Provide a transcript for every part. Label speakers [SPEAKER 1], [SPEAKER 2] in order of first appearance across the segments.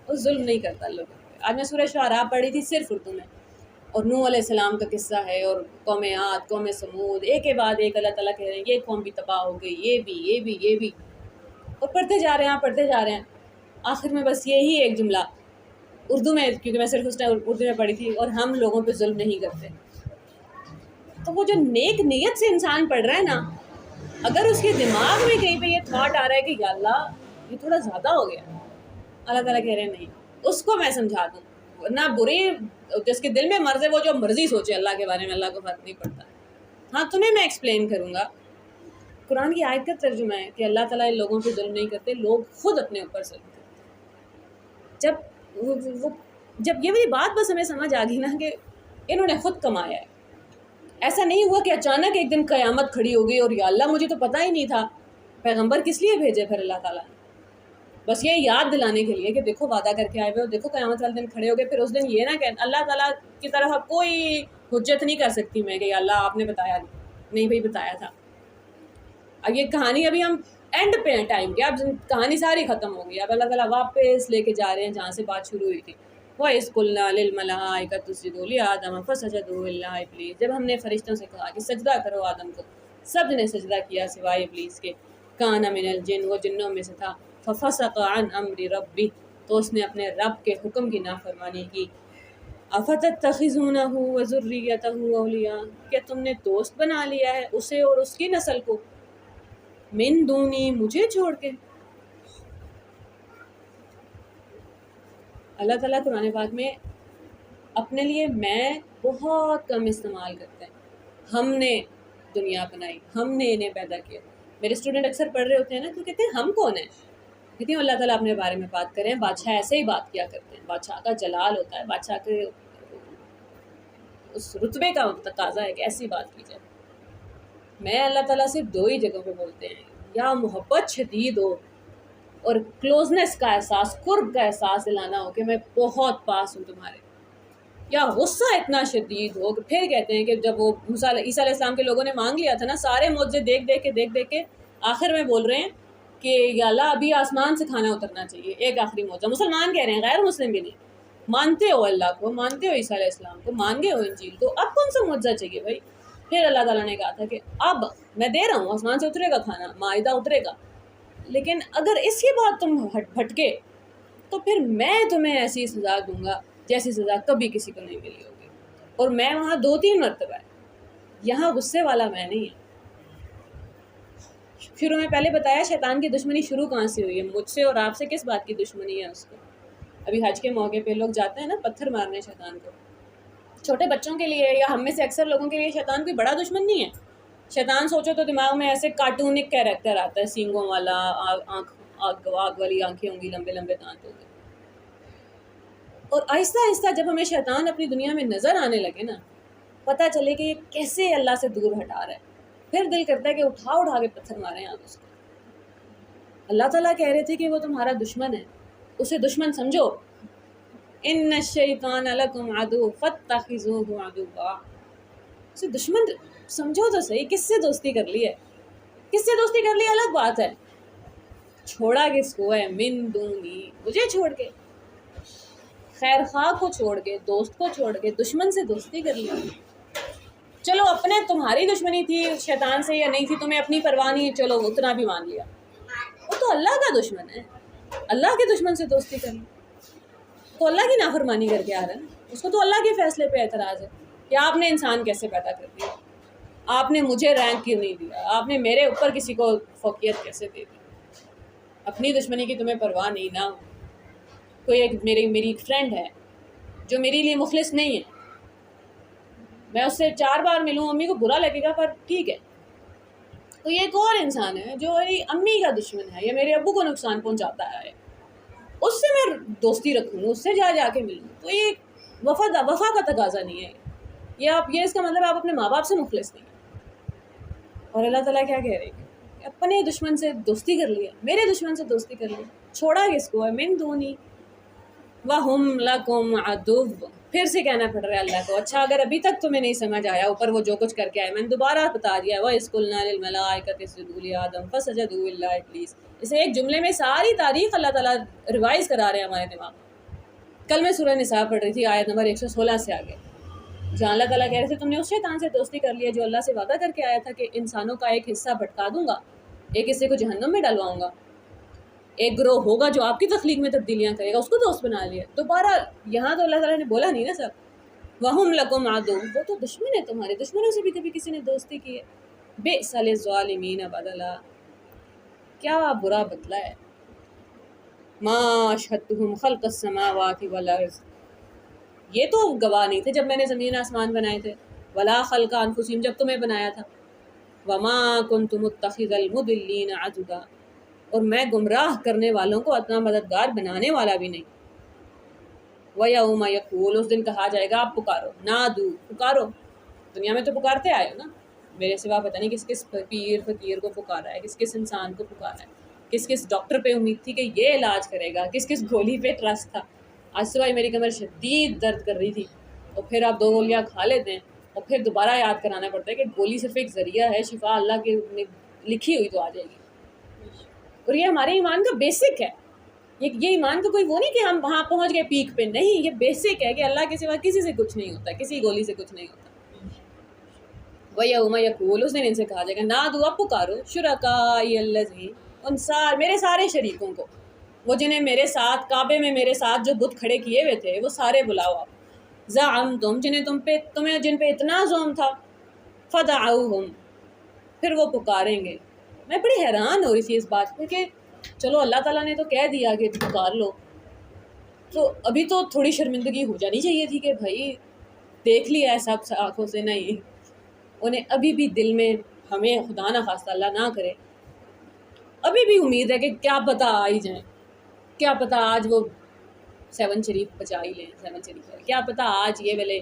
[SPEAKER 1] وہ ظلم نہیں کرتا لوگوں پہ. آج میں سورہ شعراء پڑھی تھی صرف اردو میں، اور نوح علیہ السلام کا قصہ ہے، اور قوم عاد، قوم سمود، ایک کے بعد ایک اللہ تعالیٰ کہہ رہے ہیں یہ قوم بھی تباہ ہو گئی، یہ بھی، اور پڑھتے جا رہے ہیں، پڑھتے جا رہے ہیں. آخر میں بس یہی ایک جملہ اردو میں، کیونکہ میں صرف اس ٹائم اردو میں پڑھی تھی، اور ہم لوگوں پہ ظلم نہیں کرتے. تو وہ جو نیک نیت سے انسان پڑھ رہا ہے نا، اگر اس کے دماغ میں کہیں پہ یہ تھاٹ آ رہا ہے کہ یا اللہ یہ تھوڑا زیادہ ہو گیا، اللہ تعالیٰ کہہ رہے ہیں نہیں، اس کو میں سمجھا دوں. ورنہ بری، جس کے دل میں مرض ہے وہ جو مرضی سوچے اللہ کے بارے میں، اللہ کو فرق نہیں پڑتا. ہاں تمہیں میں ایکسپلین کروں گا. قرآن کی آیت کا ترجمہ ہے کہ اللہ تعالیٰ ان لوگوں پہ ظلم نہیں کرتے، لوگ خود اپنے اوپر ظلم کرتے. جب یہ والی بات بس ہمیں سمجھ آ گئی نا کہ انہوں نے خود کمایا ہے. ایسا نہیں ہوا کہ اچانک ایک دن قیامت کھڑی ہو گئی اور یا اللہ مجھے تو پتہ ہی نہیں تھا. پیغمبر کس لیے بھیجے پھر اللہ تعالیٰ نے؟ بس یہ یاد دلانے کے لیے کہ دیکھو وعدہ کر کے آئے ہوئے، دیکھو قیامت والے دن کھڑے ہو گئے. پھر اس دن یہ نہ کہ اللہ تعالیٰ کی طرف کوئی حجت نہیں کر سکتی میں کہ اللہ آپ نے بتایا نہیں، بھائی بتایا تھا. اب یہ کہانی ابھی ہم اینڈ پہ ہیں ٹائم کے، اب کہانی ساری ختم ہو گئی. اب اللہ تعالیٰ واپس لے کے جا رہے ہیں جہاں سے بات شروع ہوئی تھی. وَإِذْ قُلْنَا لِلْمَلَائِكَةِ اسْجُدُوا لِآدَمَ فَسَجَدُوا إِلَّا إِبْلِيسَ. جب ہم نے فرشتوں سے کہا کہ سجدہ کرو آدم کو، سب نے سجدہ کیا سوائے ابلیس کے. کَانَ مِنَ الْجِنِّ، وہ جنوں میں سے تھا. فَفَسَقَ عَنْ أَمْرِ رَبِّهِ، تو اس نے اپنے رب کے حکم کی نافرمانی کی. أَفَتَتَّخِذُونَهُ وَذُرِّيَّتَهُ أَوْلِيَاءَ، کیا تم نے دوست بنا لیا ہے اسے اور اس کی نسل کو، من دونی، مجھے چھوڑ کے. اللہ تعالیٰ قرآن پاک میں اپنے لیے میں بہت کم استعمال کرتے ہیں. ہم نے دنیا بنائی، ہم نے انہیں پیدا کیا. میرے اسٹوڈنٹ اکثر پڑھ رہے ہوتے ہیں نا تو کہتے ہیں ہم کون ہیں؟ کہتی ہوں اللہ تعالیٰ اپنے بارے میں بات کریں. بادشاہ ایسے ہی بات کیا کرتے ہیں، بادشاہ کا جلال ہوتا ہے، بادشاہ کے اس رتبے کا تقاضا ہے کہ ایسی بات کی جائے. میں اللہ تعالیٰ سے دو ہی جگہوں پہ بولتے ہیں، یا محبت شدید ہو اور کلوزنس کا احساس، قرب کا احساس دلانا ہو کہ میں بہت پاس ہوں تمہارے، یا غصہ اتنا شدید ہو کہ پھر کہتے ہیں کہ جب وہ عیسیٰ علیہ السلام کے لوگوں نے مانگ لیا تھا نا، سارے معجزے دیکھ کے آخر میں بول رہے ہیں کہ یا اللہ ابھی آسمان سے کھانا اترنا چاہیے. ایک آخری معجزہ مسلمان کہہ رہے ہیں، غیر مسلم بھی نہیں. مانتے ہو اللہ کو، مانتے ہو عیسیٰ علیہ السلام کو، مان گئے ہو انجیل کو، اب کون سا معجزہ چاہیے بھائی؟ پھر اللہ تعالیٰ نے کہا تھا کہ اب میں دے رہا ہوں، آسمان سے اترے گا کھانا، مائدہ اترے گا، لیکن اگر اس کے بعد تم بھٹکے تو پھر میں تمہیں ایسی سزا دوں گا جیسی سزا کبھی کسی کو نہیں ملی ہوگی. اور میں وہاں 2-3 مرتبہ ہے، یہاں غصے والا میں نہیں ہے. شروع میں پہلے بتایا شیطان کی دشمنی شروع کہاں سے ہوئی ہے، مجھ سے اور آپ سے کس بات کی دشمنی ہے اس کو. ابھی حج کے موقع پہ لوگ جاتے ہیں نا پتھر مارنے شیطان کو. چھوٹے بچوں کے لیے یا ہم میں سے اکثر لوگوں کے لیے شیطان کوئی بڑا دشمن نہیں ہے. شیطان سوچو تو دماغ میں ایسے کارٹونک کیریکٹر آتا ہے، سینگوں والا، آگ والی آنکھیں ہوں گی، لمبے لمبے دانت ہوں گے. اور آہستہ آہستہ جب ہمیں شیطان اپنی دنیا میں نظر آنے لگے نا، پتہ چلے کہ یہ کیسے اللہ سے دور ہٹا رہا ہے، پھر دل کرتا ہے کہ اٹھا کے پتھر مارے ہیں آپ اس کو. اللہ تعالیٰ کہہ رہے تھے کہ وہ تمہارا دشمن ہے، اسے دشمن سمجھو. ان الشیطان لکم عدو فاتخذوہ عدوا، اسے دشمن سمجھو تو صحیح. کس سے دوستی کر لی ہے؟ کس سے دوستی کر لی الگ بات ہے، چھوڑا کس کو ہے؟ من دونی، مجھے چھوڑ کے، خیر خواہ کو چھوڑ کے، دوست کو چھوڑ کے دشمن سے دوستی کر لی. چلو اپنے تمہاری دشمنی تھی شیطان سے یا نہیں تھی تمہیں اپنی پرواہ نہیں، چلو اتنا بھی مان لیا. وہ تو اللہ کا دشمن ہے، اللہ کے دشمن سے دوستی کر لی تو اللہ کی نافرمانی کر کے آ رہا ہے. اس کو تو اللہ کے فیصلے پہ اعتراض ہے کہ آپ نے انسان کیسے پیدا کر دیا، آپ نے مجھے رینک کیوں نہیں دیا، آپ نے میرے اوپر کسی کو فوقیت کیسے دے دی. اپنی دشمنی کی تمہیں پرواہ نہیں نا. کوئی ایک میری ایک فرینڈ ہے جو میرے لیے مخلص نہیں ہے، میں اس سے 4 بار ملوں، امی کو برا لگے گا پر ٹھیک ہے. تو یہ ایک اور انسان ہے جو میری امی کا دشمن ہے یا میرے ابو کو نقصان پہنچاتا ہے، اس سے میں دوستی رکھوں، اس سے جا کے ملوں. تو یہ وفا کا تقاضا نہیں ہے. یہ اس کا مطلب آپ اپنے ماں باپ سے مخلص نہیں ہیں. اور اللہ تعالیٰ کیا کہہ رہے ہیں؟ اپنے دشمن سے دوستی کر لیا، میرے دشمن سے دوستی کر لیا، چھوڑا کس کو ہے؟ من دونی وَهُمْ لَكُمْ عَدُوٌّ. پھر سے کہنا پڑ رہا ہے اللہ کو. اچھا اگر ابھی تک تمہیں نہیں سمجھ آیا اوپر وہ جو کچھ کر کے آئے، میں نے دوبارہ بتا دیا. وَإِذْ قُلْنَا لِلْمَلَائِكَةِ اسْجُدُوا لِآدَمَ فَسَجَدُوا إِلَّا إِبْلِيسَ. اسے ایک جملے میں ساری تاریخ اللہ تعالیٰ ریوائز کرا رہے ہیں ہمارے دماغ. کل میں سورہ نساء پڑھ رہی تھی آیت نمبر 116 سے آگے، جہاں اللہ تعالیٰ کہہ رہے تھے تم نے اس شیطان سے دوستی کر لی ہے جو اللہ سے وعدہ کر کے آیا تھا کہ انسانوں کا ایک حصہ بھٹکا دوں گا، ایک حصے کو جہنم میں ڈلواؤں گا، ایک گروہ ہوگا جو آپ کی تخلیق میں تبدیلیاں کرے گا، اس کو دوست بنا لیا۔ دوبارہ یہاں تو اللہ تعالیٰ نے بولا نہیں نا سب، وَهُمْ لَكُمْ عَدُوٌّ، وہ تو دشمن ہے تمہارے، دشمنوں سے بھی کبھی کسی نے دوستی کی ہے۔ بِئْسَ لِلظَّالِمِينَ بَدَلًا، کیا برا بدلہ ہے۔ مَا أَشْهَدتُّهُمْ خَلْقَ السَّمَاوَاتِ وَالْأَرْضِ، یہ تو گواہ نہیں تھے جب میں نے زمین آسمان بنائے تھے، وَلَا خَلْقَ أَنفُسِهِمْ، جب تمہیں بنایا تھا، وَمَا كُنْتُ مُتَّخِذَ الْمُضِلِّينَ عَضُدًا، اور میں گمراہ کرنے والوں کو اپنا مددگار بنانے والا بھی نہیں۔ وَيَوْمَ يَقُولُ، اس دن کہا جائے گا آپ پکارو، نادو، پکارو، دنیا میں تو پکارتے آئے ہو نا، میرے سوا پتہ نہیں کس کس پیر فقیر کو پکارا ہے، کس کس انسان کو پکارا ہے، کس کس ڈاکٹر پہ امید تھی کہ یہ علاج کرے گا، کس کس گولی پہ ٹرسٹ تھا۔ آج صبح میری کمر شدید درد کر رہی تھی، اور پھر آپ 2 گولیاں کھا لیتے ہیں اور پھر دوبارہ یاد کرانا پڑتا ہے کہ گولی صرف ایک ذریعہ ہے، شفا اللہ کی لکھی ہوئی تو آ جائے گی۔ اور یہ ہمارے ایمان کا بیسک ہے، یہ ایمان کا کوئی وہ نہیں کہ ہم وہاں پہنچ گئے پیک پہ، نہیں، یہ بیسک ہے کہ اللہ کے سوا کسی سے کچھ نہیں ہوتا، کسی گولی سے کچھ نہیں ہوتا۔ وَيَوْمَ يَقُولُ، اس دن ان سے کہا جائے گا نادو، اب پکارو، شُرَكَائِيَ الَّذِينَ، میرے سارے شریکوں کو، وہ جنہیں میرے ساتھ کعبے میں میرے ساتھ جو بت کھڑے کیے ہوئے تھے وہ سارے بلاؤ آپ، زعمتم، جنہیں تمہیں جن پہ اتنا زوم تھا، فدعوہم، پھر وہ پکاریں گے۔ میں بڑی حیران ہو رہی تھی اس بات پہ کہ چلو اللہ تعالیٰ نے تو کہہ دیا کہ پکار لو، تو ابھی تو تھوڑی شرمندگی ہو جانی چاہیے تھی کہ بھائی دیکھ لیا ہے سب آنکھوں سے، نہیں، انہیں ابھی بھی دل میں، ہمیں خدا نہ خواستہ اللہ نہ کرے، ابھی بھی امید ہے کہ کیا پتہ آ ہی جائیں، کیا پتہ آج وہ 7 شریف بچا ہی لیں، 7 شریف ہے، کیا پتہ آج یہ والے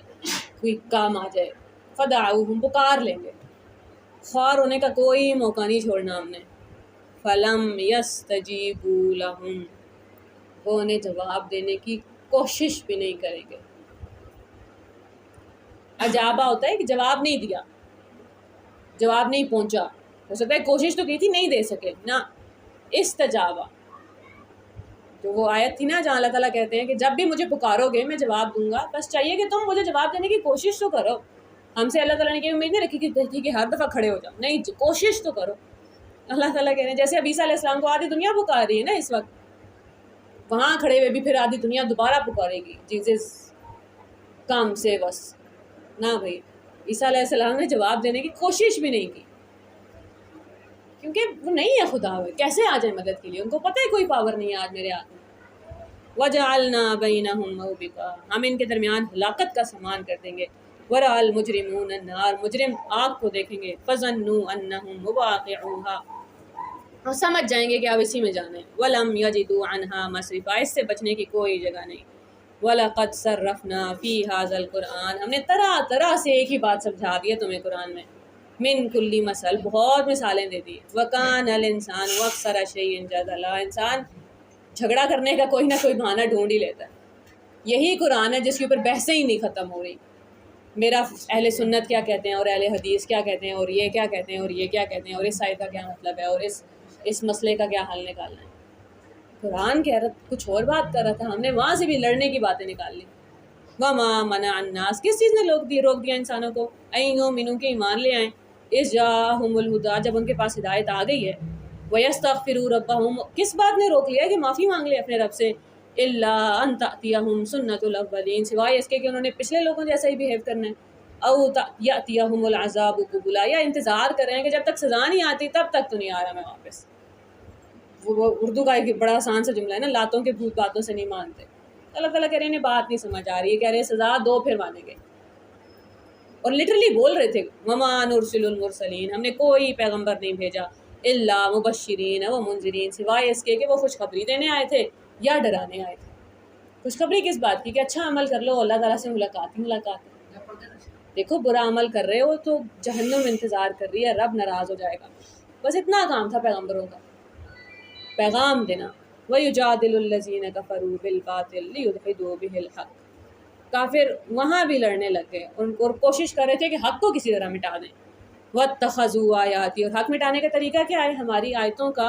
[SPEAKER 1] کوئی کام آ جائے۔ فدعوہم، پکار لیں گے، خوار ہونے کا کوئی موقع نہیں چھوڑنا ہم نے۔ فلم یستجیبوا لہم، وہ انہیں جواب دینے کی کوشش بھی نہیں کریں گے۔ اجابہ ہوتا ہے کہ جواب نہیں دیا، جواب نہیں پہنچا، ہو سکتا ہے کوشش تو کی تھی، نہیں دے سکے نا۔ استجابہ، جو وہ آیت تھی نا جہاں اللہ تعالیٰ کہتے ہیں کہ جب بھی مجھے پکارو گے میں جواب دوں گا، بس چاہیے کہ تم مجھے جواب دینے کی کوشش تو کرو۔ ہم سے اللہ تعالیٰ نے یہ امید نہیں رکھی کہ ہر دفعہ کھڑے ہو جاؤ، نہیں، کوشش تو کرو۔ اللہ تعالیٰ کہہ رہے ہیں جیسے اب عیسیٰ علیہ السلام کو آدھی دنیا پکار رہی ہے نا اس وقت، وہاں کھڑے ہوئے بھی پھر آدھی دنیا دوبارہ پکارے گی، جیزس کم سے بس نہ بھائی، عیسیٰ علیہ السلام نے جواب دینے کی کوشش بھی نہیں کی، کیونکہ وہ نہیں ہے خدا، ہوئے کیسے آ جائیں مدد کے لیے، ان کو پتہ ہے کوئی پاور نہیں ہے آج میرے ہاتھ میں۔ وَجَعَلْنَا بَيْنَهُمْ مَوْبِقًا، ہم ان کے درمیان ہلاکت کا سامان کر دیں گے۔ وَرَأَى الْمُجْرِمُونَ النَّارَ، مجرم آگ کو دیکھیں گے۔ فَظَنُّوا أَنَّهُمْ مُوَاقِعُوهَا، اور سمجھ جائیں گے کہ اب اسی میں جانا ہے۔ وَلَمْ يَجِدُوا عَنْهَا مَصْرِفًا، اس سے بچنے کی کوئی جگہ نہیں۔ وَلَقَدْ صَرَّفْنَا فِي هَذَا الْقُرْآنِ، ہم نے طرح طرح سے ایک ہی بات سمجھا دی ہے تمہیں قرآن میں، من کلی مثل، بہت مثالیں دے دی۔ وَكَانَ الْإِنسَانُ أَكْثَرَ شَيْءٍ جَدَلًا، انسان جھگڑا کرنے کا کوئی نہ کوئی بہانہ ڈھونڈ ہی لیتا ہے۔ یہی قرآن ہے جس کے اوپر بحثیں ہی نہیں ختم ہو رہی، میرا اہل سنت کیا کہتے ہیں اور اہل حدیث کیا کہتے ہیں اور یہ کیا کہتے ہیں اور یہ کیا کہتے ہیں اور اس آیت کا کیا مطلب ہے اور اس مسئلے کا کیا حل نکالنا ہے۔ قرآن کہہ رہا کچھ اور بات کر رہا تھا، ہم نے وہاں سے بھی لڑنے کی باتیں نکال لی۔ وَمَا مَنَعَ النَّاسَ، کس چیز نے روک دیا انسانوں کو، أَن يُؤْمِنُوا کہ ایمان لے آئیں، إِذْ جَاءَهُمُ الْهُدَىٰ، جب ان کے پاس ہدایت آ گئی ہے۔ وَيَسْتَغْفِرُوا رَبَّهُمْ، کس بات نے روک لیا کہ معافی مانگ لے اپنے رب سے، إِلَّا أَن تَأْتِيَهُمْ سُنَّةُ الْأَوَّلِينَ، سوائے اس کے کہ انہوں نے پچھلے لوگوں جیسا ہی بیہیو کرنا ہے۔ أَوْ يَأْتِيَهُمُ الْعَذَابُ قُبُلًا، یا انتظار کر رہے ہیں کہ جب تک سزا نہیں آتی تب تک تو نہیں آ رہا میں واپس۔ وہ اردو کا ایک بڑا آسان سا جملہ ہے نا، لاتوں کے بھوت باتوں سے نہیں مانتے۔ اللہ تعالیٰ کہہ رہے ہیں بات نہیں سمجھ آ رہی ہے، کہہ رہے ہیں سزا دو پھر مانیں گے، اور لٹرلی بول رہے تھے وَمَا نُرْسِلُ الْمُرْسَلِينَ، ہم نے کوئی پیغمبر نہیں بھیجا، إِلَّا مُبَشِّرِينَ وَمُنذِرِينَ، سوائے اس کے کہ وہ خوشخبری دینے آئے تھے یا ڈرانے آئے تھے۔ خوشخبری کس بات کی؟ کہ اچھا عمل کر لو، اللہ تعالیٰ سے ملاقات ہی ملاقات ہے۔ دیکھو برا عمل کر رہے ہو تو جہنم انتظار کر رہی ہے، رب ناراض ہو جائے گا، بس اتنا کام تھا پیغمبروں کا، پیغام دینا۔ وَيُجَادِلُ الَّذِينَ كَفَرُوا بِالْبَاطِلِ لِيُدْحِضُوا بِهِ الْحَقَّ، کافر وہاں بھی لڑنے لگ گئے اور کوشش کر رہے تھے کہ حق کو کسی طرح مٹا دیں۔ وَاتَّخَذُوا آیَاتِی، اور حق مٹانے کا طریقہ کیا ہے؟ ہماری آیتوں کا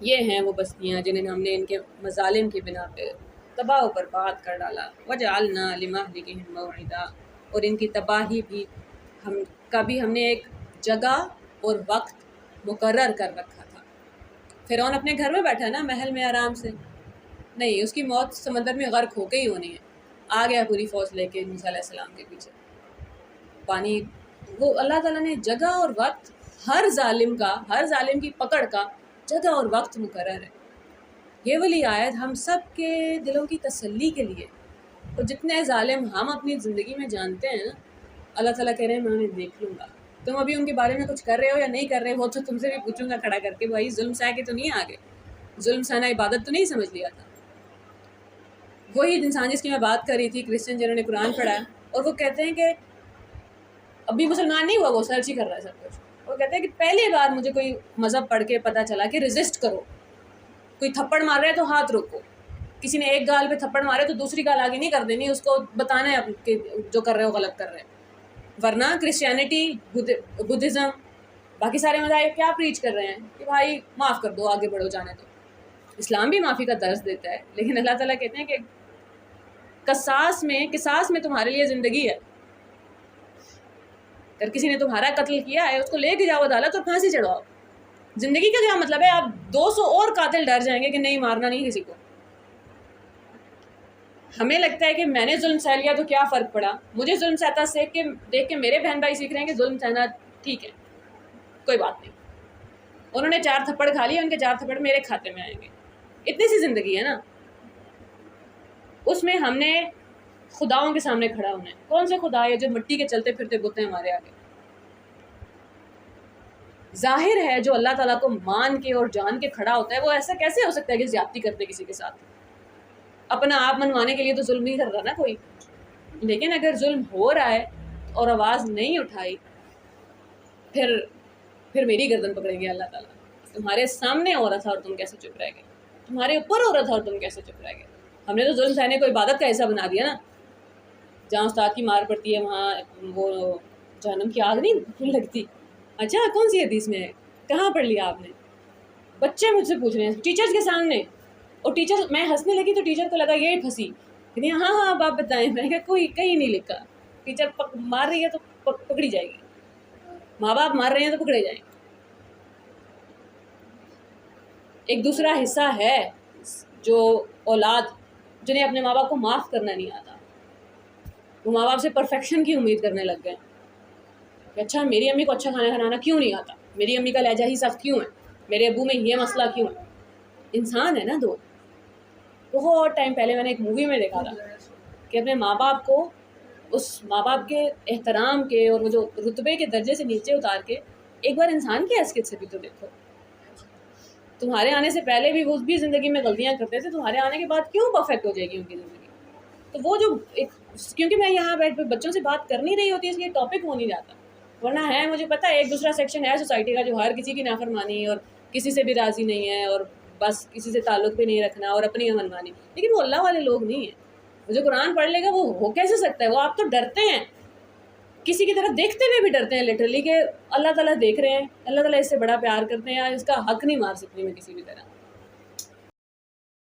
[SPEAKER 1] یہ ہیں وہ بستیاں جنہیں ہم نے ان کے مظالم کی بنا پہ تباہ و برباد کر ڈالا، وجعلنا لمہلکہم موعدا، اور ان کی تباہی بھی ہم نے ایک جگہ اور وقت مقرر کر رکھا تھا۔ فرعون اپنے گھر میں بیٹھا نا، محل میں آرام سے، نہیں، اس کی موت سمندر میں غرق ہو کے ہی ہونی ہے۔ آ گیا پوری فوج لے کے موسیٰ علیہ السلام کے پیچھے، پانی، وہ اللہ تعالیٰ نے جگہ اور وقت، ہر ظالم کی پکڑ کا جگہ اور وقت مقرر ہے۔ یہ والی آیت ہم سب کے دلوں کی تسلی کے لیے، اور جتنے ظالم ہم اپنی زندگی میں جانتے ہیں نا، اللہ تعالیٰ کہہ رہے ہیں میں انہیں دیکھ لوں گا۔ تم ابھی ان کے بارے میں کچھ کر رہے ہو یا نہیں کر رہے ہو تو تم سے بھی پوچھوں گا کھڑا کر کے، بھائی ظلم سہ کے تو نہیں آگے، ظلم سہنا عبادت تو نہیں سمجھ لیا تھا؟ وہی انسان جس کی میں بات کر رہی تھی، کرسچن جنہوں نے قرآن پڑھا ہے، اور وہ کہتے ہیں کہ ابھی مسلمان نہیں ہوا، وہ سرچ ہی کر رہا ہے سب کچھ، وہ کہتے ہیں کہ پہلی بار مجھے کوئی مذہب پڑھ کے پتہ چلا کہ ریزسٹ کرو، کوئی تھپڑ مار رہا ہے تو ہاتھ روکو، کسی نے ایک گال پہ تھپڑ مارے تو دوسری گال آگے نہیں کر دینی، اس کو بتانا ہے کہ جو کر رہے ہو غلط کر رہے ہیں۔ ورنہ کرسچینٹی، بدھزم، باقی سارے مذاہب کیا پریچ کر رہے ہیں کہ بھائی معاف کر دو، آگے بڑھو، جانے دو۔ اسلام بھی معافی کا درس دیتا ہے، لیکن اللہ تعالیٰ کہتے ہیں کہ قصاص میں تمہارے لیے زندگی ہے۔ اگر کسی نے تمہارا قتل کیا ہے، اس کو لے کے جاؤ عدالت اور پھانسی چڑھواؤ۔ زندگی کا کیا مطلب ہے؟ آپ 200 اور قاتل ڈر جائیں گے کہ نہیں، مارنا نہیں کسی کو۔ ہمیں لگتا ہے کہ میں نے ظلم سہ لیا تو کیا فرق پڑا، مجھے ظلم سہتا دیکھ کے میرے بہن بھائی سیکھ رہے ہیں کہ ظلم سہنا ٹھیک ہے، کوئی بات نہیں۔ انہوں نے 4 تھپڑ کھا لیے، ان کے 4 تھپڑ میرے کھاتے میں آئیں گے۔ اتنی سی زندگی ہے نا، اس میں ہم نے خداؤں کے سامنے کھڑا ہونا ہے۔ کون سے خدا ہے جو مٹی کے چلتے پھرتے بت ہیں ہمارے آگے؟ ظاہر ہے جو اللہ تعالیٰ کو مان کے اور جان کے کھڑا ہوتا ہے، وہ ایسا کیسے ہو سکتا ہے کہ زیادتی کرتے کسی کے ساتھ؟ اپنا آپ منوانے کے لیے تو ظلم نہیں کر رہا نا کوئی۔ لیکن اگر ظلم ہو رہا ہے اور آواز نہیں اٹھائی، پھر میری گردن پکڑیں گے اللہ تعالیٰ۔ تمہارے سامنے ہو رہا تھا اور تم کیسے چپ رہ گئے، تمہارے اوپر ہو رہا تھا اور تم کیسے چپ رہ گئے۔ ہم نے تو ظلم سہنے کو عبادت کا حصہ بنا دیا نا۔ جہاں استاد کی مار پڑتی ہے وہاں وہ جہنم کی آگ نہیں لگتی۔ اچھا، کون سی حدیث میں ہے؟ کہاں پڑھ لیا آپ نے؟ بچے مجھ سے پوچھ رہے ہیں ٹیچرز کے سامنے، اور ٹیچر، میں ہنسنے لگی تو ٹیچر کو لگا یہ پھنسی، کہ ہاں آپ بتائیں۔ میں نے کہا کوئی کہیں نہیں لکھا، ٹیچر مار رہی ہے تو پکڑی جائے گی، ماں باپ مار رہے ہیں تو پکڑے جائیں۔ ایک دوسرا حصہ ہے جو اولاد جنہیں اپنے ماں باپ کو معاف کرنا نہیں آتا، وہ ماں باپ سے پرفیکشن کی امید کرنے لگ گئے کہ اچھا میری امی کو اچھا کھانا بنانا کیوں نہیں آتا، میری امی کا لہجہ ہی سخت کیوں ہے، میرے ابو میں یہ مسئلہ کیوں ہے۔ انسان ہے نا دو۔ بہت ٹائم پہلے میں نے ایک مووی میں دیکھا تھا کہ اپنے ماں باپ کو، اس ماں باپ کے احترام کے اور وہ جو رتبے کے درجے سے نیچے اتار کے ایک بار انسان کی حیثیت سے بھی تو دیکھو۔ تمہارے آنے سے پہلے بھی وہ بھی زندگی میں غلطیاں کرتے تھے، تمہارے آنے کے بعد کیوں پرفیکٹ ہو جائے گی ان کی زندگی؟ تو وہ جو کیونکہ میں یہاں بیٹھ بچوں سے بات کرنی رہی ہوتی ہے، اس لیے ٹاپک ہو نہیں جاتا، ورنہ ہے مجھے پتہ ہے ایک دوسرا سیکشن ہے سوسائٹی کا جو ہر کسی کی نافرمانی اور کسی سے بھی راضی نہیں ہے، اور بس کسی سے تعلق بھی نہیں رکھنا اور اپنی منمانی، لیکن وہ اللہ والے لوگ نہیں ہیں۔ وہ جو قرآن پڑھ لے گا وہ ہو کیسے سکتا ہے؟ وہ آپ تو ڈرتے ہیں، کسی کی طرف دیکھتے ہوئے بھی ڈرتے ہیں لٹرلی، کہ اللہ تعالیٰ دیکھ رہے ہیں، اللہ تعالیٰ اس سے بڑا پیار کرتے ہیں، اس کا حق نہیں مار سکتی میں کسی بھی طرح۔